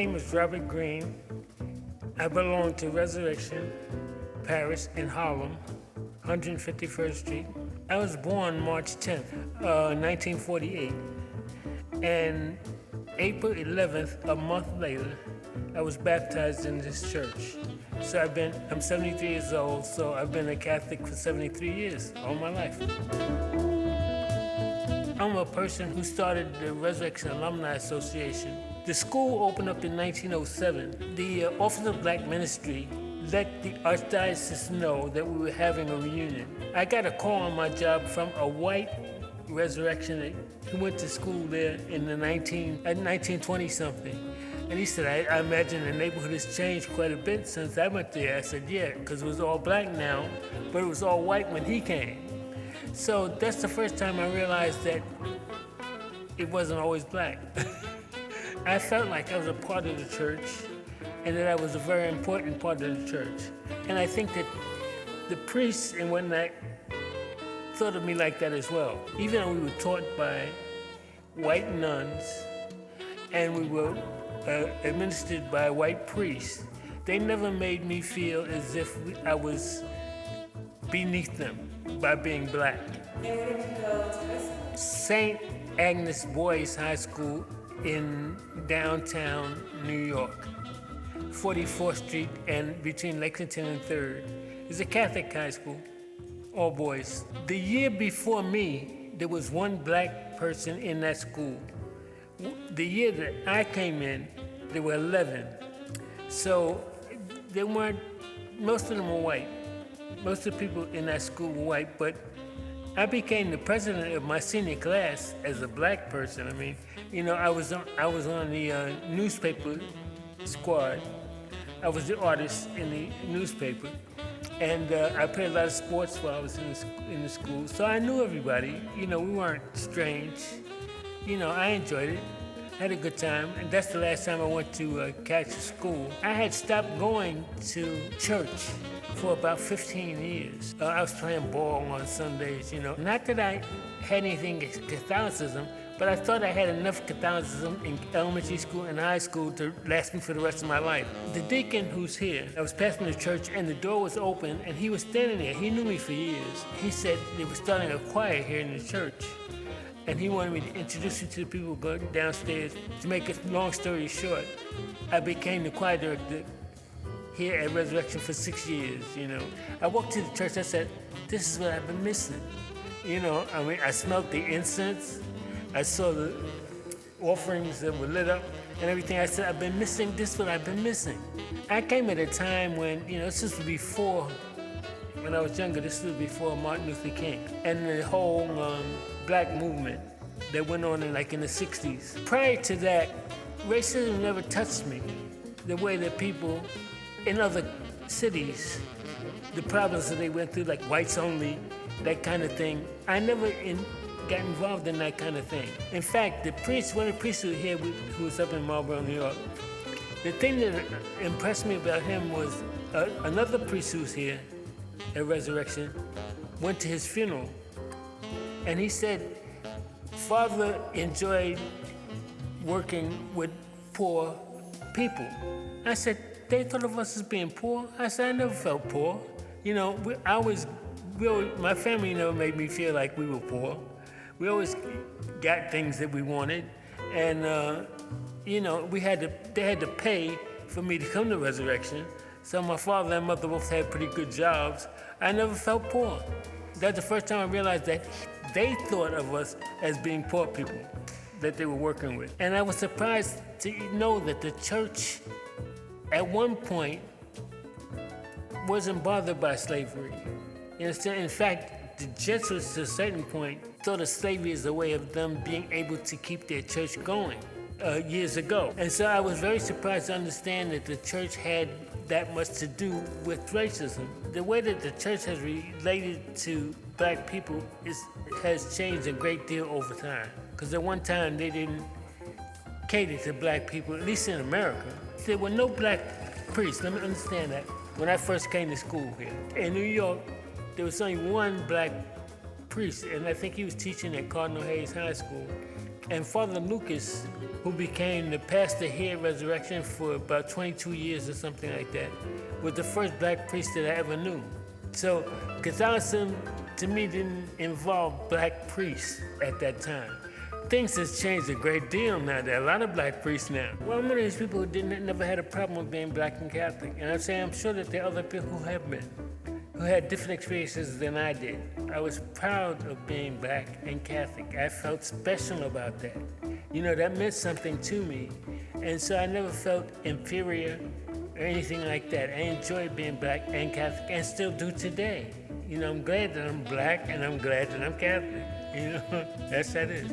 name is Robert Green. I belong to Resurrection Parish in Harlem, 151st Street. I was born March 10th, 1948. And April 11th, a month later, I was baptized in this church. So I'm 73 years old, so I've been a Catholic for 73 years, all my life. I'm a person who started the Resurrection Alumni Association. The school opened up in 1907. The Office of Black Ministry let the Archdiocese know that we were having a reunion. I got a call on my job from a white Resurrectionist who went to school there in the 1920-something. And he said, I imagine the neighborhood has changed quite a bit since I went there. I said, yeah, because it was all black now, but it was all white when he came. So that's the first time I realized that it wasn't always black. I felt like I was a part of the church and that I was a very important part of the church. And I think that the priests and whatnot thought of me like that as well. Even though we were taught by white nuns and we were administered by white priests, they never made me feel as if I was beneath them by being black. And where did you go to high school? St. Agnes Boys High School in downtown New York, 44th Street and between Lexington and 3rd. It's a Catholic high school, all boys. The year before me, there was one black person in that school. The year that I came in, there were 11. So they weren't, most of them were white. Most of the people in that school were white, but I became the president of my senior class as a black person. I mean, you know, I was on the newspaper squad. I was the artist in the newspaper, and I played a lot of sports while I was in the school. So I knew everybody. You know, we weren't strange. You know, I enjoyed it. I had a good time, and that's the last time I went to Catholic school. I had stopped going to church for about 15 years. I was playing ball on Sundays, you know. Not that I had anything against Catholicism, but I thought I had enough Catholicism in elementary school and high school to last me for the rest of my life. The deacon who's here, I was passing the church and the door was open and he was standing there. He knew me for years. He said they were starting a choir here in the church. And he wanted me to introduce you to the people going downstairs. To make a long story short, I became the choir director here at Resurrection for 6 years, you know. I walked to the church, I said, this is what I've been missing. You know, I mean, I smelled the incense, I saw the offerings that were lit up and everything. I said, I've been missing, this is what I've been missing. I came at a time when, you know, this was before, when I was younger, this was before Martin Luther King and the whole black movement that went on in the 60s. Prior to that, racism never touched me the way that people in other cities, the problems that they went through, like whites only, that kind of thing, I never got involved in that kind of thing. In fact, one of the priests who was here, who was up in Marlboro, New York, the thing that impressed me about him was another priest who was here at Resurrection went to his funeral, and he said, Father enjoyed working with poor people. I said, they thought of us as being poor? I said, I never felt poor. You know, my family never made me feel like we were poor. We always got things that we wanted. And, you know, they had to pay for me to come to Resurrection. So my father and mother both had pretty good jobs. I never felt poor. That's the first time I realized that they thought of us as being poor people that they were working with. And I was surprised to know that the church at one point wasn't bothered by slavery. You understand? In fact, the Jesuits to a certain point thought of slavery as a way of them being able to keep their church going years ago. And so I was very surprised to understand that the church had that much to do with racism. The way that the church has related to black people has changed a great deal over time. Because at one time they didn't cater to black people, at least in America. There were no black priests, let me understand that. When I first came to school here, in New York, there was only one black priest, and I think he was teaching at Cardinal Hayes High School. And Father Lucas, who became the pastor here at Resurrection for about 22 years or something like that, was the first black priest that I ever knew. So Catholicism, to me, didn't involve black priests at that time. Things has changed a great deal now. There are a lot of black priests now. Well, I'm one of these people who never had a problem with being black and Catholic. And I'm sure that there are other people who have been, who had different experiences than I did. I was proud of being black and Catholic. I felt special about that. You know, that meant something to me. And so I never felt inferior or anything like that. I enjoyed being black and Catholic and still do today. You know, I'm glad that I'm black and I'm glad that I'm Catholic. You know, that's how it is.